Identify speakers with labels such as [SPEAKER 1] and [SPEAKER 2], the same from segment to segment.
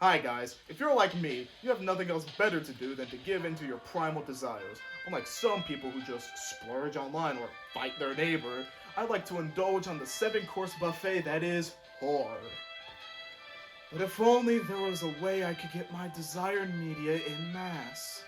[SPEAKER 1] Hi guys, if you're like me, you have nothing else better to do than to give in to your primal desires. Unlike some people who just splurge online or fight their neighbor, I like to indulge on the 7-course buffet that is horror. But if only there was a way I could get my desired media in mass.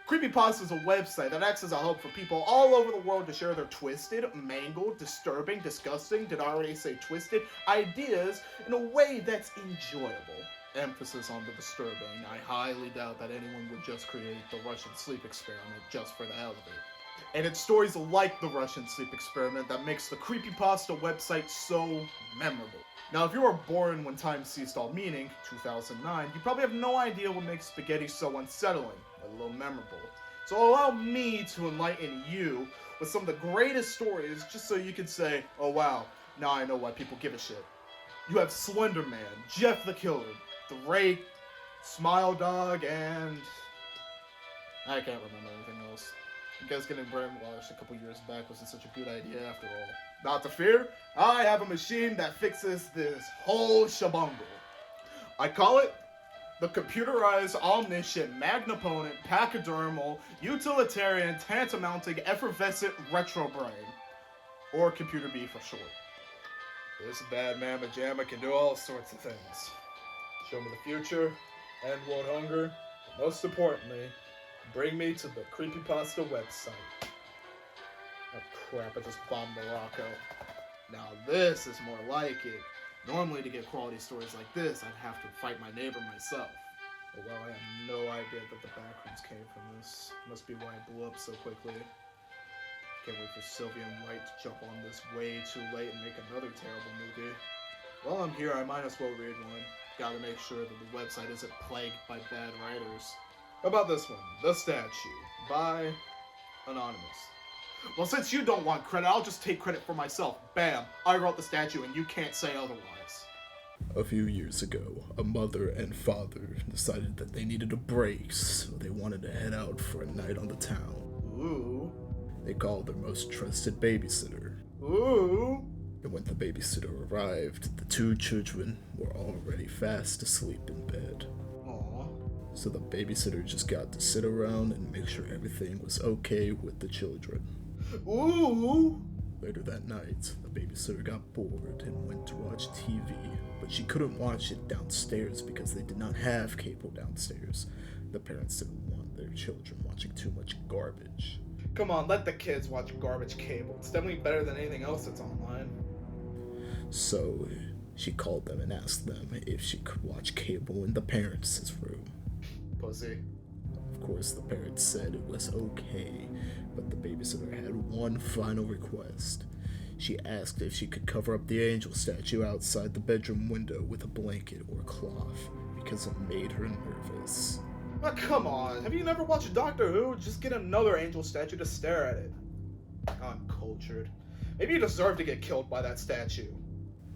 [SPEAKER 1] Creepypasta is a website that acts as a hub for people all over the world to share their twisted, mangled, disturbing, disgusting, did I already say twisted, ideas in a way that's enjoyable. Emphasis on the disturbing. I highly doubt that anyone would just create the Russian sleep experiment just for the hell of it. And it's stories like the Russian sleep experiment that makes the Creepypasta website so memorable. Now, if you were born when time ceased all meaning, 2009, you probably have no idea what makes spaghetti so unsettling, let alone memorable. So allow me to enlighten you with some of the greatest stories just so you can say, oh wow, now I know why people give a shit. You have Slender Man, Jeff the Killer, The Rake, Smile Dog, and I can't remember anything else. I guess getting brainwashed a couple years back wasn't such a good idea after all. Not to fear, I have a machine that fixes this whole shabungle. I call it the computerized, omniscient, magniponent, pachydermal, utilitarian, tantamounting, effervescent retro brain. Or Computer B for short. This bad mamma jamma can do all sorts of things. Show me the future, end world hunger, but most importantly, bring me to the Creepypasta website. Oh crap, I just bombed Morocco. Now this is more like it. Normally to get quality stories like this, I'd have to fight my neighbor myself. Oh well, I have no idea that the backrooms came from this. Must be why it blew up so quickly. Can't wait for Sylvia and White to jump on this way too late and make another terrible movie. While I'm here, I might as well read one. Gotta make sure that the website isn't plagued by bad writers. How about this one? The Statue, by Anonymous. Well, since you don't want credit, I'll just take credit for myself. Bam! I wrote the statue and you can't say otherwise.
[SPEAKER 2] A few years ago, a mother and father decided that they needed a break, so they wanted to head out for a night on the town.
[SPEAKER 1] Ooh.
[SPEAKER 2] They called their most trusted babysitter.
[SPEAKER 1] Ooh.
[SPEAKER 2] And when the babysitter arrived, the two children were already fast asleep in bed.
[SPEAKER 1] Aww.
[SPEAKER 2] So the babysitter just got to sit around and make sure everything was okay with the children.
[SPEAKER 1] Ooh.
[SPEAKER 2] Later that night, the babysitter got bored and went to watch TV, but she couldn't watch it downstairs because they did not have cable downstairs. The parents didn't want their children watching too much garbage.
[SPEAKER 1] Come on, let the kids watch garbage cable. It's definitely better than anything else that's online.
[SPEAKER 2] So she called them and asked them if she could watch cable in the parents' room.
[SPEAKER 1] Pussy.
[SPEAKER 2] Of course, the parents said it was okay, but the babysitter had one final request. She asked if she could cover up the angel statue outside the bedroom window with a blanket or cloth, because it made her nervous.
[SPEAKER 1] Oh, come on. Have you never watched Doctor Who? Just get another angel statue to stare at it. Uncultured. Maybe you deserve to get killed by that statue.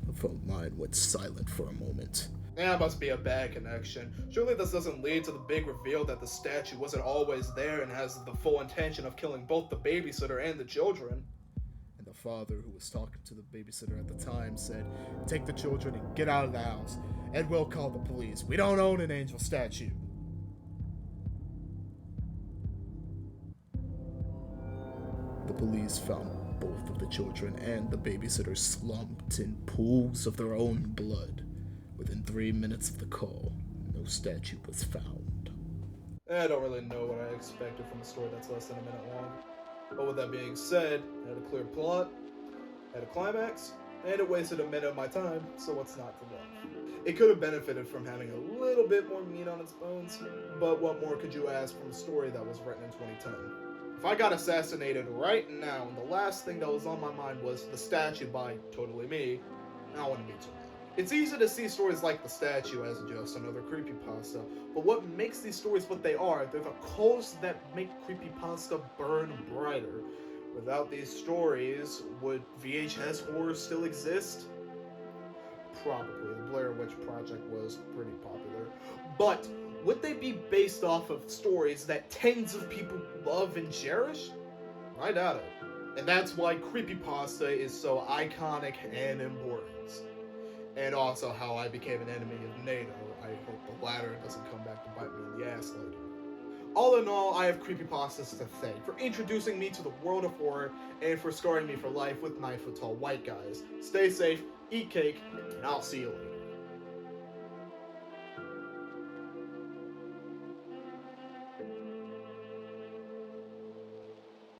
[SPEAKER 2] The phone line went silent for a moment.
[SPEAKER 1] That must be a bad connection. Surely this doesn't lead to the big reveal that the statue wasn't always there and has the full intention of killing both the babysitter and the children.
[SPEAKER 2] And the father, who was talking to the babysitter at the time, said, "Take the children and get out of the house, and we'll call the police. We don't own an angel statue." The police found both of the children and the babysitter slumped in pools of their own blood. Within 3 minutes of the call, no statue was found.
[SPEAKER 1] I don't really know what I expected from a story that's less than a minute long. But with that being said, it had a clear plot, had a climax, and it wasted a minute of my time, so what's not to love? It could have benefited from having a little bit more meat on its bones, but what more could you ask from a story that was written in 2010? If I got assassinated right now and the last thing that was on my mind was the statue by Totally Me, I wouldn't be too mad. It's easy to see stories like the statue as just another creepypasta, but what makes these stories what they are, they're the coals that make creepypasta burn brighter. Without these stories, would VHS horror still exist? Probably. The Blair Witch Project was pretty popular. But would they be based off of stories that tens of people love and cherish? I doubt it. And that's why creepypasta is so iconic and important. and also how I became an enemy of NATO. I hope the latter doesn't come back to bite me in the ass later. All in all, I have Creepypastas to thank for introducing me to the world of horror and for scarring me for life with 9-foot-tall white guys. Stay safe, eat cake, and I'll see you later.